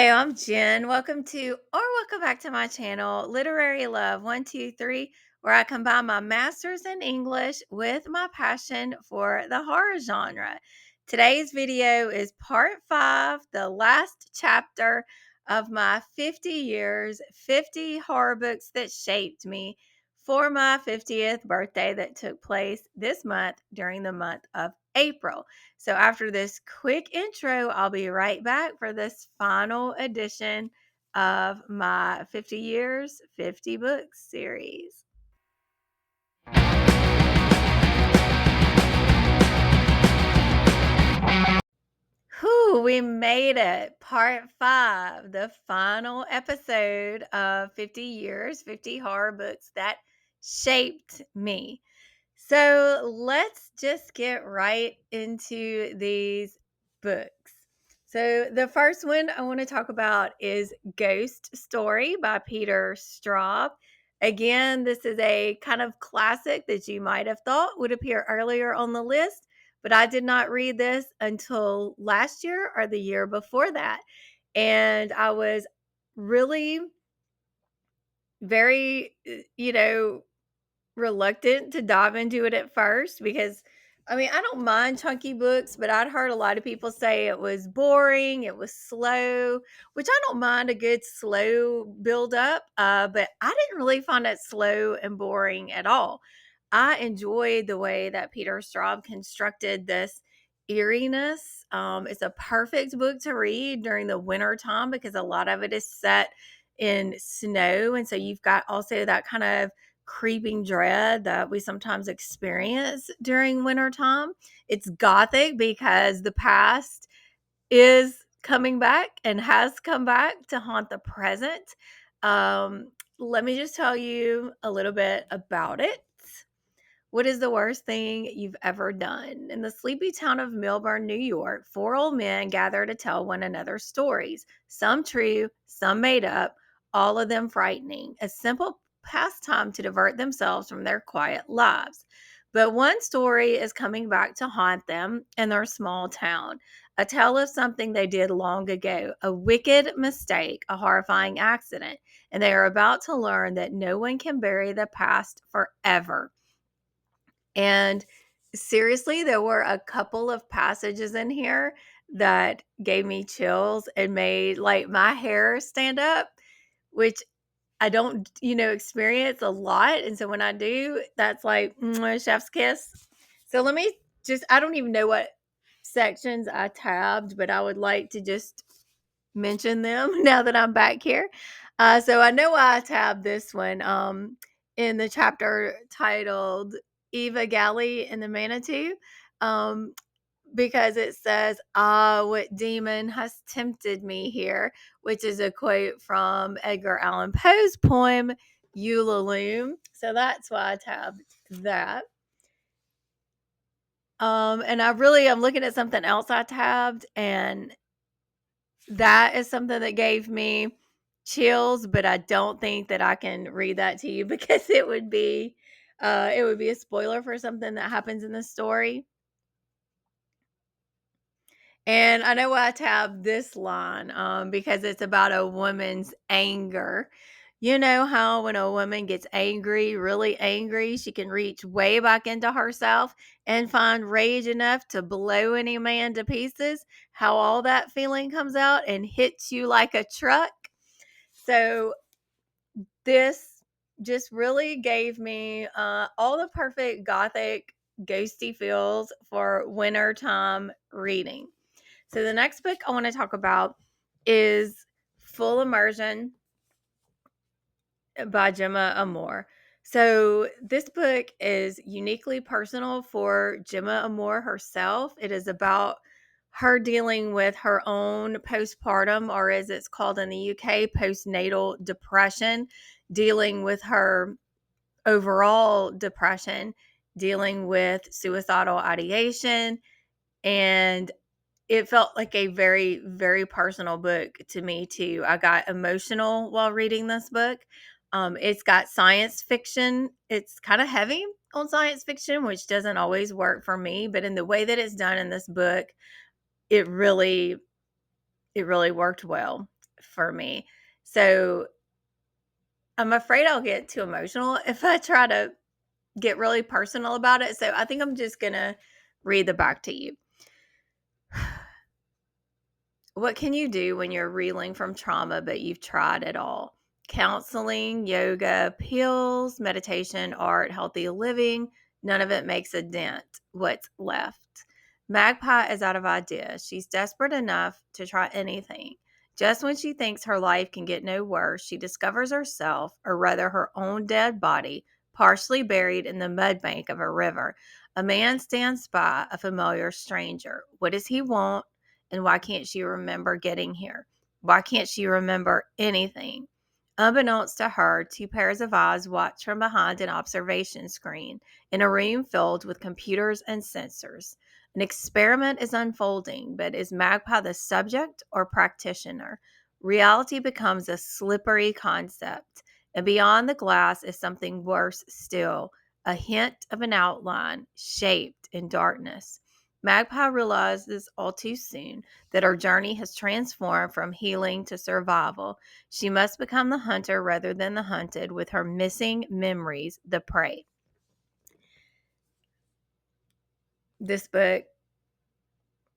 I'm Jen. Welcome back to my channel, Literary Love 123, where I combine my master's in English with my passion for the horror genre. Today's video is part 5, the last chapter of my 50 years, 50 horror books that shaped me for my 50th birthday that took place this month during the month of April. So, after this quick intro, I'll be right back for this final edition of my 50 Years, 50 Books series. Whew, we made it. Part 5, the final episode of 50 Years, 50 Horror Books that shaped me. So let's just get right into these books. So the first one I want to talk about is Ghost Story by Peter Straub. Again, this is a kind of classic that you might have thought would appear earlier on the list, but I did not read this until last year or the year before that. And I was really very, reluctant to dive into it at first because I don't mind chunky books, but I'd heard a lot of people say it was boring, it was slow, which I don't mind a good slow build up, but I didn't really find it slow and boring at all. I enjoyed the way that Peter Straub constructed this eeriness. It's a perfect book to read during the winter time because a lot of it is set in snow, and so you've got also that kind of creeping dread that we sometimes experience during wintertime. It's gothic because the past is coming back and has come back to haunt the present. Let me just tell you a little bit about it. What is the worst thing you've ever done? In the sleepy town of Millburn, New York, 4 old men gather to tell one another stories, some true, some made up, all of them frightening, a simple pastime to divert themselves from their quiet lives. But one story is coming back to haunt them in their small town, a tale of something they did long ago, a wicked mistake, a horrifying accident, and they are about to learn that no one can bury the past forever. And seriously, there were a couple of passages in here that gave me chills and made like my hair stand up, which I don't, experience a lot. And so when I do, that's like chef's kiss. So let me I don't even know what sections I tabbed, but I would like to just mention them now that I'm back here. So I know I tabbed this one in the chapter titled Eva Galley and the Manitou, um, because it says, "Ah, what demon has tempted me here," which is a quote from Edgar Allan Poe's poem Ulalume. So that's why I tabbed that. And I'm looking at something else I tabbed, and that is something that gave me chills, but I don't think that I can read that to you because it would be a spoiler for something that happens in the story. And I know why I tabbed this line because it's about a woman's anger. You know how when a woman gets angry, really angry, she can reach way back into herself and find rage enough to blow any man to pieces? How all that feeling comes out and hits you like a truck? So this just really gave me all the perfect gothic ghosty feels for wintertime reading. So the next book I want to talk about is Full Immersion by Gemma Amor. So this book is uniquely personal for Gemma Amor herself. It is about her dealing with her own postpartum, or as it's called in the UK, postnatal depression, dealing with her overall depression, dealing with suicidal ideation, and it felt like a very, very personal book to me too. I got emotional while reading this book. It's got science fiction. It's kind of heavy on science fiction, which doesn't always work for me, but in the way that it's done in this book, it really it really worked well. for me. So I'm afraid I'll get too emotional if I try to get really personal about it. So I think I'm just going to read the back to you. What can you do when you're reeling from trauma, but you've tried it all? Counseling, yoga, pills, meditation, art, healthy living, none of it makes a dent. What's left? Magpie is out of ideas. She's desperate enough to try anything. Just when she thinks her life can get no worse, she discovers herself, or rather her own dead body, partially buried in the mud bank of a river. A man stands by, a familiar stranger. What does he want? And why can't she remember getting here? Why can't she remember anything? Unbeknownst to her, two pairs of eyes watch from behind an observation screen in a room filled with computers and sensors. An experiment is unfolding, but is Magpie the subject or practitioner? Reality becomes a slippery concept, and beyond the glass is something worse still, a hint of an outline shaped in darkness. Magpie realizes all too soon that her journey has transformed from healing to survival. She must become the hunter rather than the hunted, with her missing memories the prey. This book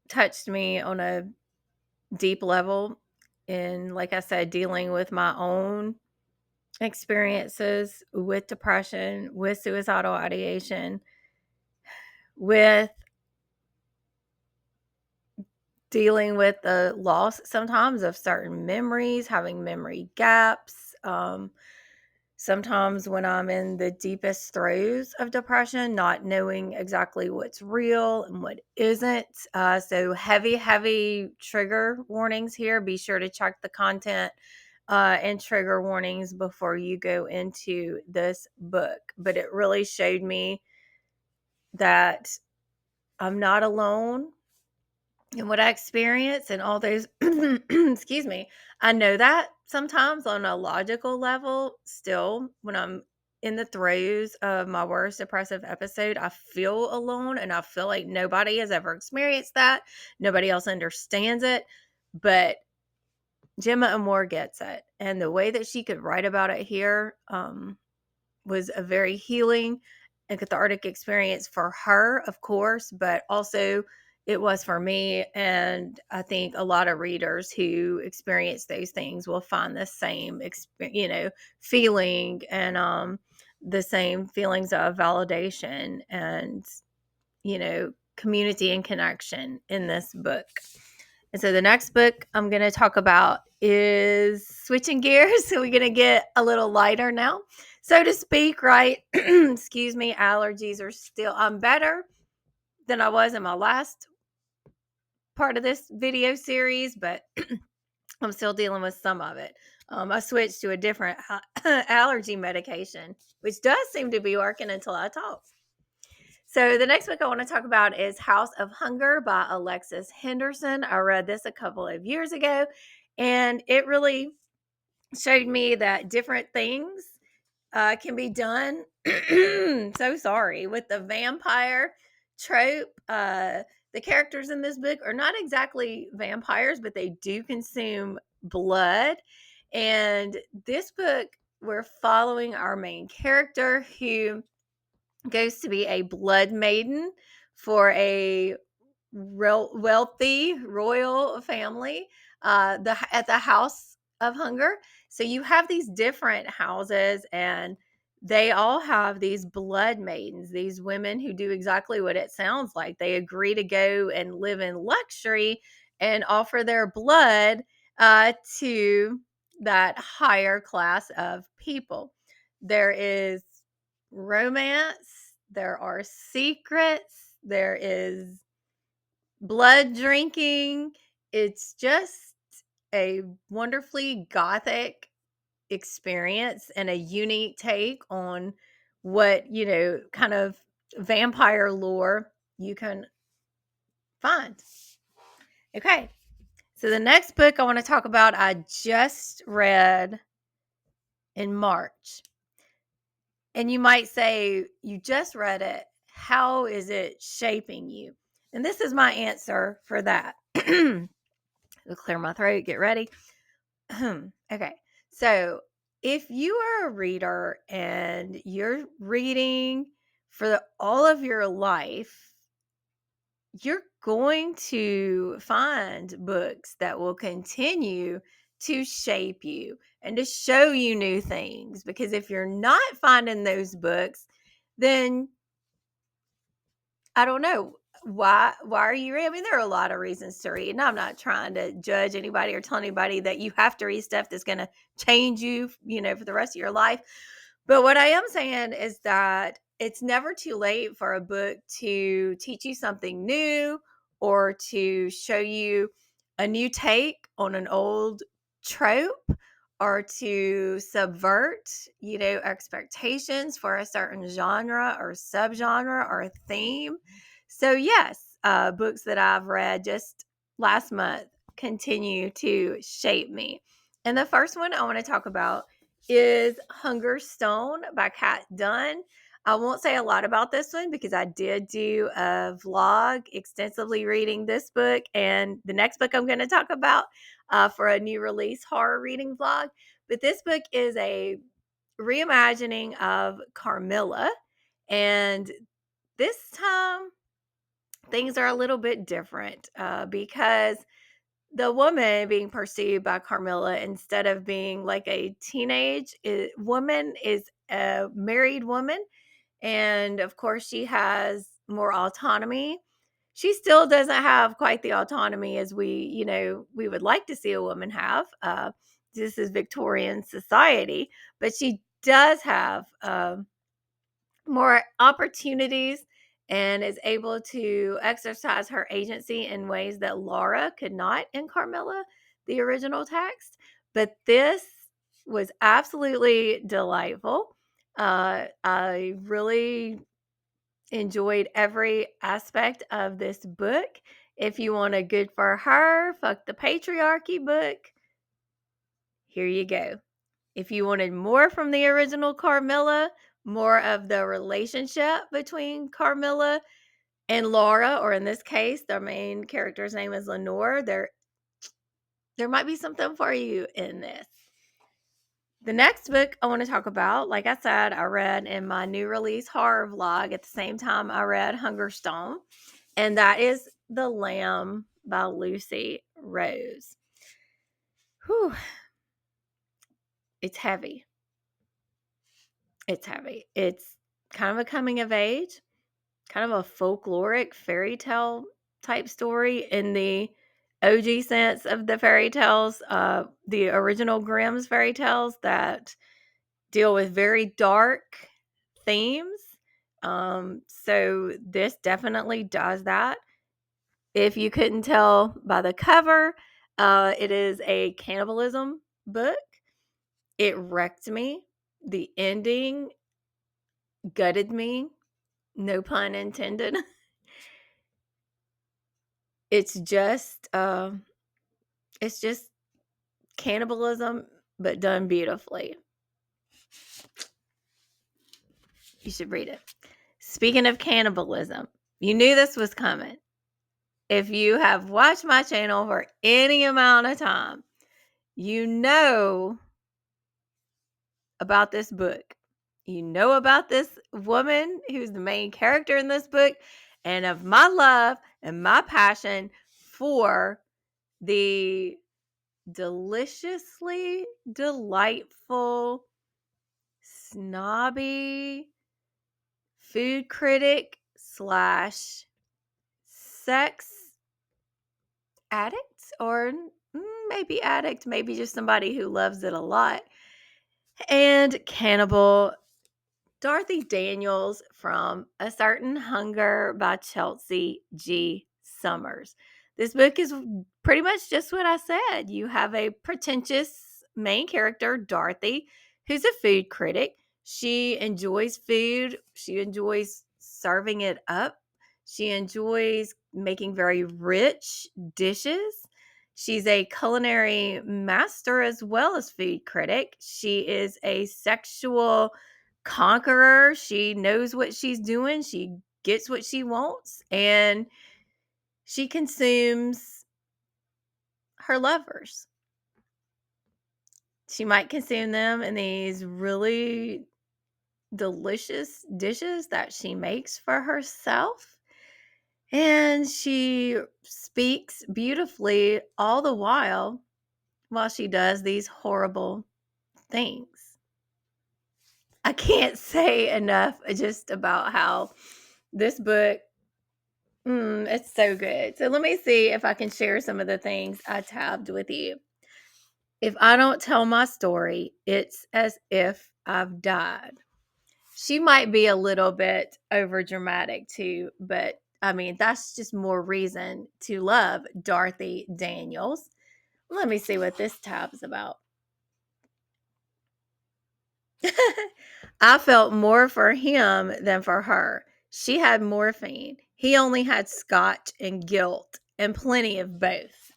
touched me on a deep level in, like I said, dealing with my own experiences with depression, with suicidal ideation, with dealing with the loss sometimes of certain memories, having memory gaps. Sometimes when I'm in the deepest throes of depression, not knowing exactly what's real and what isn't. So heavy trigger warnings here. Be sure to check the content and trigger warnings before you go into this book. But it really showed me that I'm not alone in what I experience and all those, excuse me. I know that sometimes on a logical level, still, when I'm in the throes of my worst depressive episode, I feel alone and I feel like nobody has ever experienced that. Nobody else understands it. But Gemma Amore gets it. And the way that she could write about it here was a very healing and cathartic experience for her, of course, but also it was for me. And I think a lot of readers who experience those things will find the same, feeling and the same feelings of validation and, community and connection in this book. And so the next book I'm going to talk about is switching gears. So we're going to get a little lighter now, so to speak, right? Excuse me. Allergies are still, I'm better than I was in my last part of this video series, but I'm still dealing with some of it. I switched to a different allergy medication, which does seem to be working until I talk. So the next book I want to talk about is House of Hunger by Alexis Henderson. I read this a couple of years ago, and it really showed me that different things can be done. So sorry. With the vampire trope, the characters in this book are not exactly vampires, but they do consume blood. And this book, we're following our main character who goes to be a blood maiden for a wealthy royal family at the House of Hunger. So you have these different houses, and they all have these blood maidens, these women who do exactly what it sounds like. They agree to go and live in luxury and offer their blood to that higher class of people. There is romance, there are secrets, there is blood drinking. It's just a wonderfully gothic experience and a unique take on what, kind of vampire lore you can find. Okay. So the next book I want to talk about, I just read in March. And you might say, you just read it. How is it shaping you? And this is my answer for that. I'll clear my throat, get ready. Okay. So if you are a reader and you're reading for all of your life, you're going to find books that will continue to shape you and to show you new things. Because if you're not finding those books, then I don't know why are you reading? I mean, there are a lot of reasons to read, and I'm not trying to judge anybody or tell anybody that you have to read stuff that's going to change you, for the rest of your life. But what I am saying is that it's never too late for a book to teach you something new or to show you a new take on an old trope or to subvert, expectations for a certain genre or subgenre or theme. So, yes, books that I've read just last month continue to shape me. And the first one I want to talk about is Hunger Stone by Kat Dunn. I won't say a lot about this one because I did do a vlog extensively reading this book and the next book I'm going to talk about for a new release horror reading vlog. But this book is a reimagining of Carmilla. And this time, things are a little bit different because the woman being pursued by Carmilla, instead of being like a woman, is a married woman. And of course, she has more autonomy. She still doesn't have quite the autonomy as we would like to see a woman have. This is Victorian society, but she does have more opportunities and is able to exercise her agency in ways that Laura could not in Carmilla, the original text. But this was absolutely delightful. I really enjoyed every aspect of this book. If you want a good for her, fuck the patriarchy book, here you go. If you wanted more from the original Carmilla, more of the relationship between Carmilla and Laura, or in this case, their main character's name is Lenore, there might be something for you in this. The next book I want to talk about, like I said, I read in my new release horror vlog at the same time I read Hunger Stone, and that is The Lamb by Lucy Rose. Whew. It's heavy. It's heavy. It's kind of a coming of age, kind of a folkloric fairy tale type story in the OG sense of the fairy tales, the original Grimm's fairy tales that deal with very dark themes. So this definitely does that. If you couldn't tell by the cover, it is a cannibalism book. It wrecked me. The ending gutted me. No pun intended. It's just it's just cannibalism but done beautifully. You should read it. Speaking of cannibalism, you knew this was coming. If you have watched my channel for any amount of time, you know about this book. You know about this woman who's the main character in this book, and of my love and my passion for the deliciously delightful, snobby food critic slash sex addict, or maybe addict, maybe just somebody who loves it a lot, and cannibal, Dorothy Daniels from A Certain Hunger by Chelsea G. Summers. This book is pretty much just what I said. You have a pretentious main character, Dorothy, who's a food critic. She enjoys food, she enjoys serving it up, she enjoys making very rich dishes. She's a culinary master as well as food critic. She is a sexual conqueror. She knows what she's doing. She gets what she wants, and she consumes her lovers. She might consume them in these really delicious dishes that she makes for herself. And she speaks beautifully all the while she does these horrible things. I can't say enough just about how this book, it's so good. So let me see if I can share some of the things I tabbed with you. If I don't tell my story, it's as if I've died. She might be a little bit over dramatic too, but I mean, that's just more reason to love Dorothy Daniels. Let me see what this tab's about. I felt more for him than for her. She had morphine. He only had scotch and guilt, and plenty of both.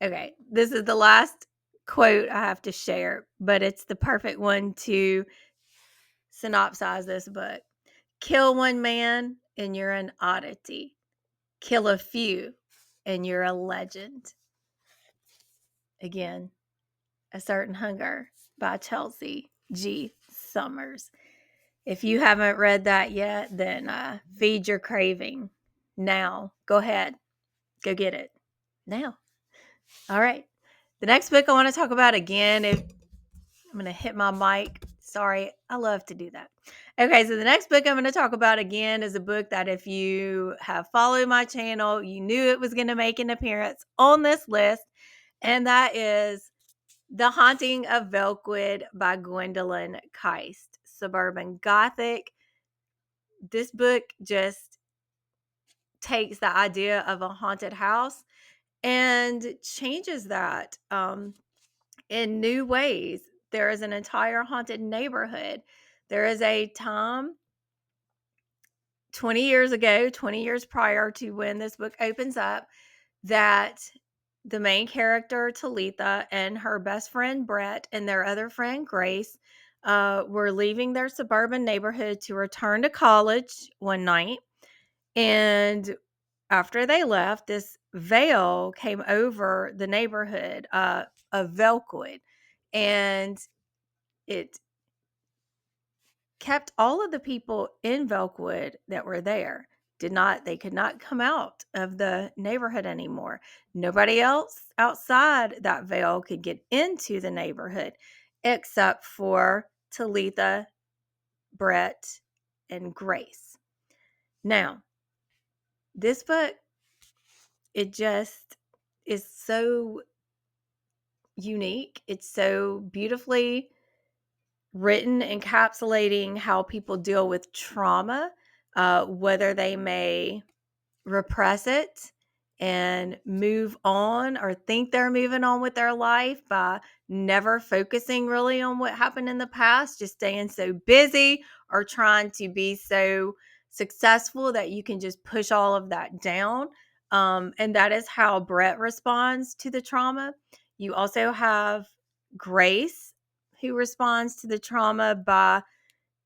Okay, this is the last quote I have to share, but it's the perfect one to synopsize this book. Kill one man and you're an oddity. Kill a few and you're a legend. Again, A Certain Hunger by Chelsea G. Summers. If you haven't read that yet, then feed your craving now. Go ahead. Go get it now. All right. The next book I want to talk about again, if I'm going to hit my mic. Sorry, I love to do that. Okay, so the next book I'm going to talk about again is a book that if you have followed my channel, you knew it was going to make an appearance on this list, and that is The Haunting of Velkwood by Gwendolyn Keist. Suburban Gothic. This book just takes the idea of a haunted house and changes that in new ways. There is an entire haunted neighborhood. There is a time 20 years ago, 20 years prior to when this book opens up, that the main character, Talitha, and her best friend, Brett, and their other friend, Grace, were leaving their suburban neighborhood to return to college one night. And after they left, this veil came over the neighborhood of Velkwood, and it kept all of the people in Velkwood that were there. They could not come out of the neighborhood anymore. Nobody else outside that veil could get into the neighborhood except for Talitha, Brett, and Grace. Now, this book, it just is so unique. It's so beautifully written, encapsulating how people deal with trauma, whether they may repress it and move on or think they're moving on with their life by never focusing really on what happened in the past, just staying so busy or trying to be so successful that you can just push all of that down. And that is how Brett responds to the trauma. You also have Grace, who responds to the trauma by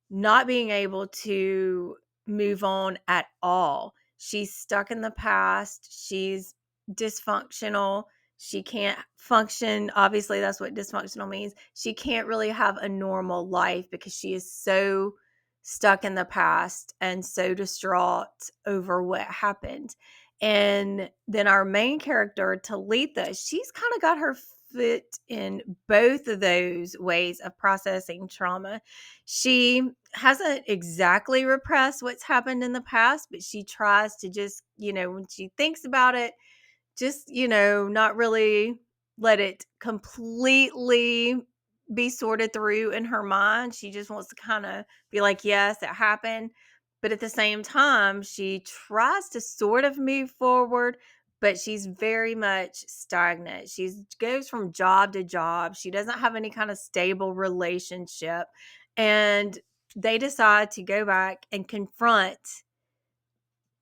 not being able to move on at all. She's stuck in the past. She's dysfunctional. She can't function. Obviously, that's what dysfunctional means. She can't really have a normal life because she is so stuck in the past and so distraught over what happened. And then our main character, Talitha, she's kind of got her foot in both of those ways of processing trauma. She hasn't exactly repressed what's happened in the past, but she tries to just, when she thinks about it, just, not really let it completely be sorted through in her mind. She just wants to kind of be like, yes, it happened. But at the same time, she tries to sort of move forward, but she's very much stagnant. She goes from job to job. She doesn't have any kind of stable relationship. And they decide to go back and confront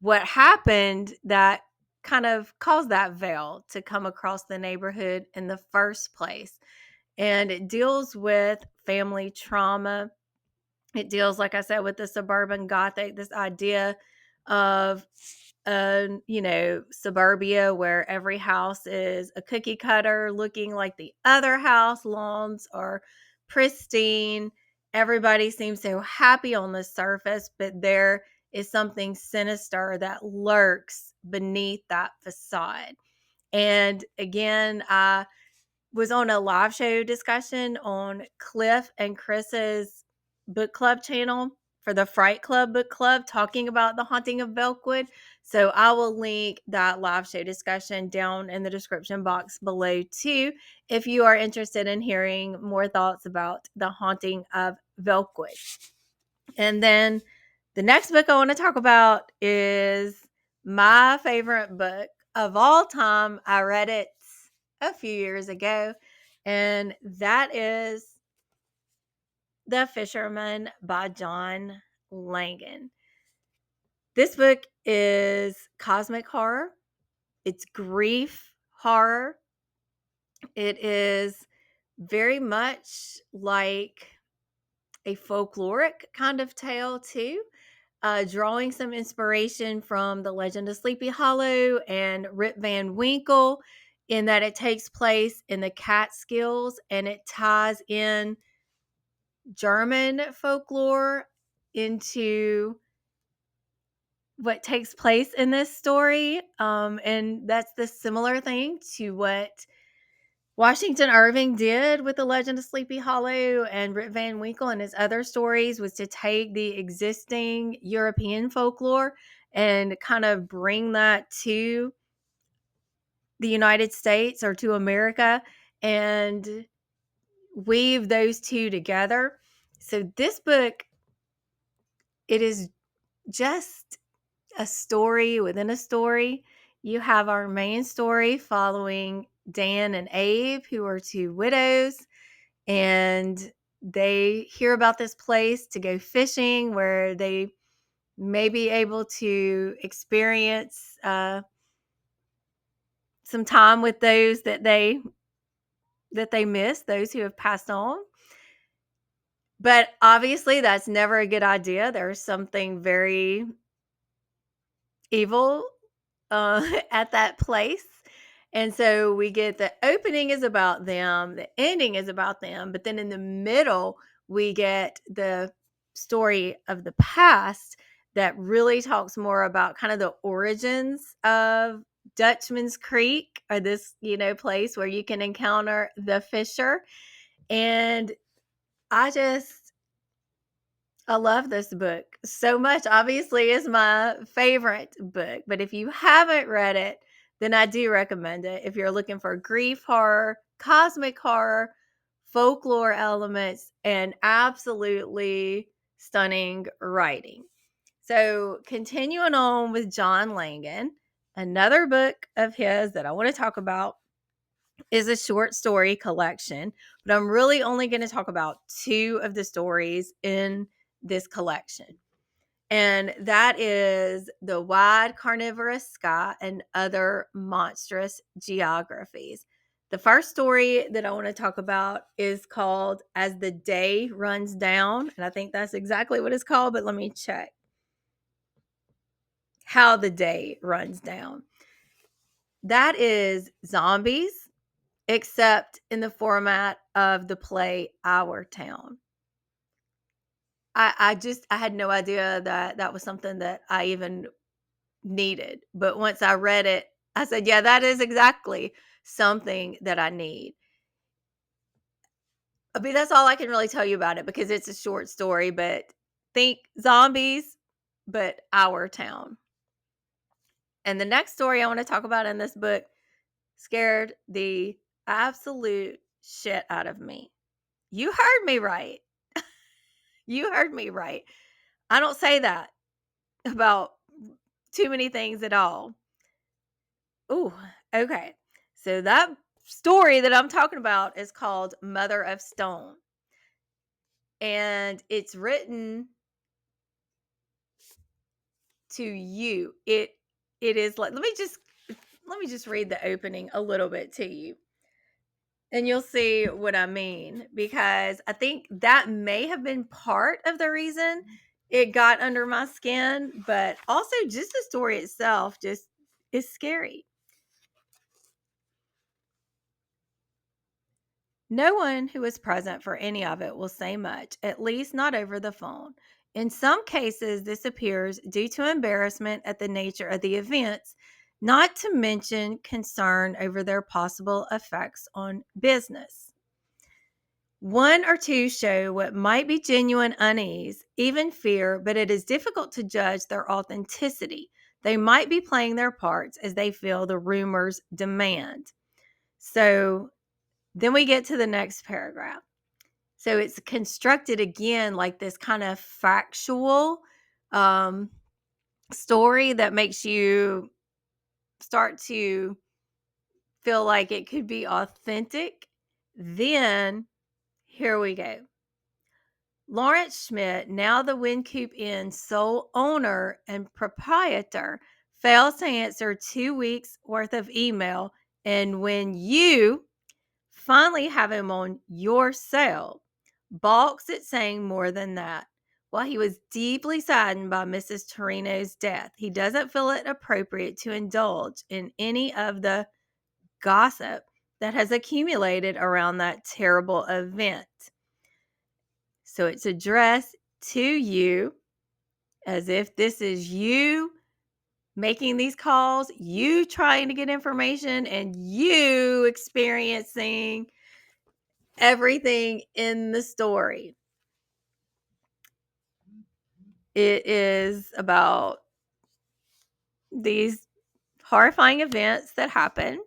what happened that kind of caused that veil to come across the neighborhood in the first place. And it deals with family trauma. It deals, like I said, with the suburban gothic, this idea of suburbia where every house is a cookie cutter looking like the other house. Lawns are pristine. Everybody seems so happy on the surface, but there is something sinister that lurks beneath that facade. And again, I was on a live show discussion on Cliff and Chris's book club channel for the Fright Club book club talking about The Haunting of Belkwood. So I will link that live show discussion down in the description box below too, if you are interested in hearing more thoughts about The Haunting of Belkwood. And then the next book I want to talk about is my favorite book of all time. I read it a few years ago, and that is The Fisherman by John Langan. This book is cosmic horror, it's grief horror. It is very much like a folkloric kind of tale, too. Drawing some inspiration from The Legend of Sleepy Hollow and Rip Van Winkle, in that it takes place in the Catskills and it ties in German folklore into what takes place in this story. And that's the similar thing to what Washington Irving did with The Legend of Sleepy Hollow and Rip Van Winkle and his other stories, was to take the existing European folklore and kind of bring that to the United States or to America and weave those two together. So this book, it is just a story within a story. You have our main story following Dan and Abe, who are two widows, and they hear about this place to go fishing where they may be able to experience some time with those that they miss, those who have passed on. But obviously that's never a good idea. There's something very evil at that place. And so we get the opening is about them, the ending is about them, but then in the middle, we get the story of the past that really talks more about kind of the origins of Dutchman's Creek, or this, place where you can encounter the fisher. And I love this book so much. Obviously, it's my favorite book, but if you haven't read it, then I do recommend it. If you're looking for grief horror, cosmic horror, folklore elements, and absolutely stunning writing. So, continuing on with John Langan, another book of his that I want to talk about is a short story collection, but I'm really only going to talk about two of the stories in this collection. And that is The Wide Carnivorous Sky and Other Monstrous Geographies. The first story that I want to talk about is called As the Day Runs Down. And I think that's exactly what it's called, but let me check. How the Day Runs Down. That is zombies, except in the format of the play Our Town. I had no idea that that was something that I even needed. But once I read it, I said, yeah, that is exactly something that I need. I mean, that's all I can really tell you about it because it's a short story, but think zombies, but Our Town. And the next story I want to talk about in this book scared the absolute shit out of me. You heard me right. You heard me right. I don't say that about too many things at all. Ooh, okay. So that story that I'm talking about is called Mother of Stone. And it's written to you. It is like, let me just read the opening a little bit to you. And you'll see what I mean, because I think that may have been part of the reason it got under my skin, but also just the story itself just is scary. No one who is present for any of it will say much, at least not over the phone. In some cases, this appears due to embarrassment at the nature of the events, not to mention concern over their possible effects on business. One or two show what might be genuine unease, even fear, but it is difficult to judge their authenticity. They might be playing their parts as they feel the rumors demand. So then we get to the next paragraph. So it's constructed again like this kind of factual story that makes you start to feel like it could be authentic. Then here we go. Lawrence Schmidt, now the Wynkoop Inn sole owner and proprietor, fails to answer 2 weeks worth of email. And when you finally have him on your cell, balks at saying more than that. While he was deeply saddened by Mrs. Torino's death, he doesn't feel it appropriate to indulge in any of the gossip that has accumulated around that terrible event. So it's addressed to you as if this is you making these calls, you trying to get information, and you experiencing everything in the story. It is about these horrifying events that happen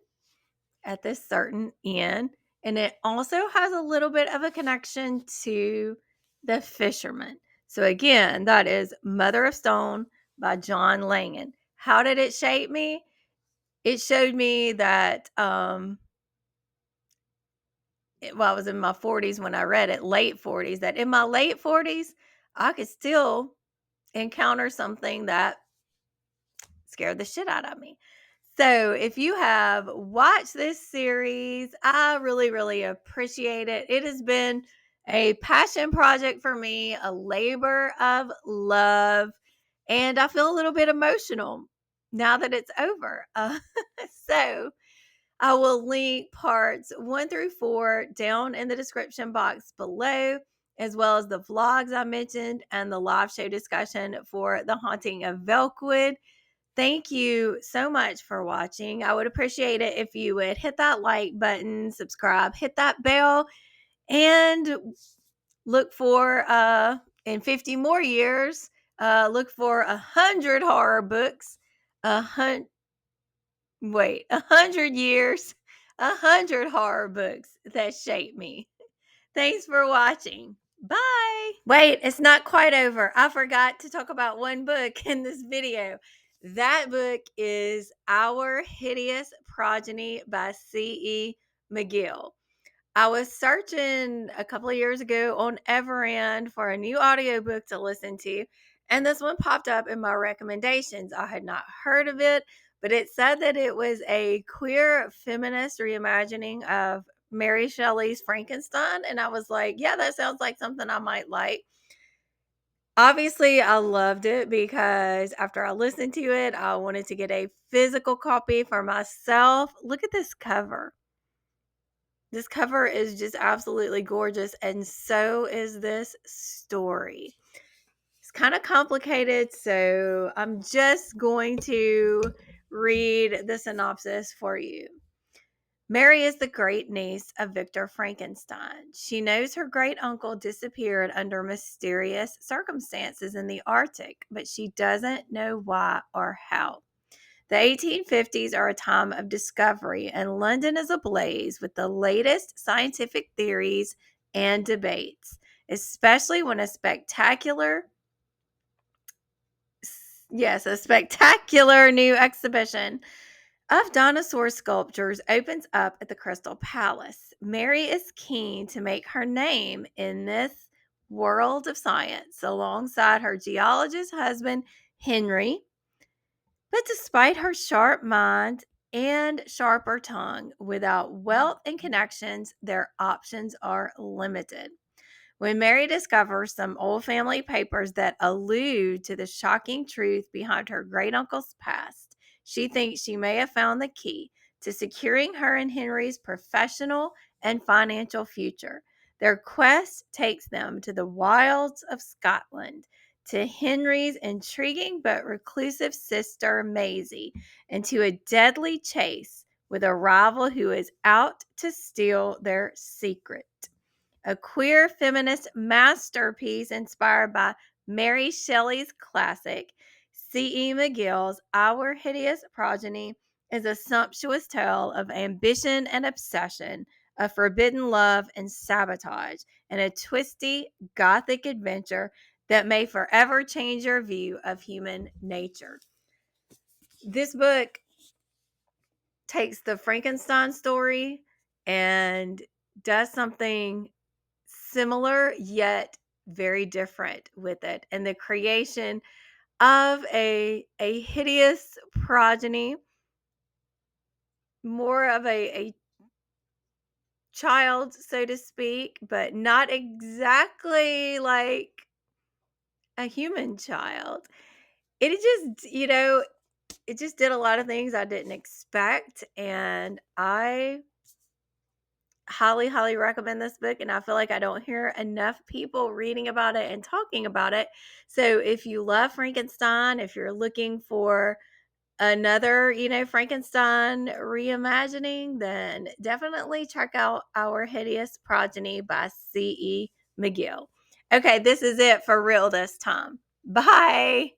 at this certain inn. And it also has a little bit of a connection to The Fisherman. So, again, that is Mother of Stone by John Langan. How did it shape me? It showed me that, I was in my 40s when I read it, late 40s, that in my late 40s, I could still encounter something that scared the shit out of me. So, if you have watched this series, I really, really appreciate it. It has been a passion project for me, a labor of love, and I feel a little bit emotional now that it's over. So, I will link parts 1 through 4 down in the description box below, as well as the vlogs I mentioned and the live show discussion for The Haunting of Velkwood. Thank you so much for watching. I would appreciate it if you would hit that like button, subscribe, hit that bell, and look for in 50 more years, look for 100 horror books, 100 years, 100 horror books that shaped me. Thanks for watching. Bye. Wait, it's not quite over. I forgot to talk about one book in this video. That book is Our Hideous Progeny by C.E. McGill. I was searching a couple of years ago on Everend for a new audiobook to listen to, and this one popped up in my recommendations. I had not heard of it, but it said that it was a queer feminist reimagining of Mary Shelley's Frankenstein, and I was like, yeah, that sounds like something I might like. Obviously, I loved it because after I listened to it, I wanted to get a physical copy for myself. Look at this cover. This cover is just absolutely gorgeous, and so is this story. It's kind of complicated, so I'm just going to read the synopsis for you. Mary is the great niece of Victor Frankenstein. She knows her great uncle disappeared under mysterious circumstances in the Arctic, but she doesn't know why or how. The 1850s are a time of discovery, and London is ablaze with the latest scientific theories and debates, especially when a spectacular new exhibition of dinosaur sculptures opens up at the Crystal Palace. Mary is keen to make her name in this world of science alongside her geologist husband, Henry. But despite her sharp mind and sharper tongue, without wealth and connections, their options are limited. When Mary discovers some old family papers that allude to the shocking truth behind her great uncle's past, she thinks she may have found the key to securing her and Henry's professional and financial future. Their quest takes them to the wilds of Scotland, to Henry's intriguing but reclusive sister Maisie, and to a deadly chase with a rival who is out to steal their secret. A queer feminist masterpiece inspired by Mary Shelley's classic, C.E. McGill's Our Hideous Progeny is a sumptuous tale of ambition and obsession, of forbidden love and sabotage, and a twisty gothic adventure that may forever change your view of human nature. This book takes the Frankenstein story and does something similar yet very different with it, and the creation of a hideous progeny, more of a child, so to speak, but not exactly like a human child. It just, it just did a lot of things I didn't expect, and I highly, highly recommend this book. And I feel like I don't hear enough people reading about it and talking about it. So if you love Frankenstein, if you're looking for another, Frankenstein reimagining, then definitely check out Our Hideous Progeny by C.E. McGill. Okay, this is it for real this time. Bye.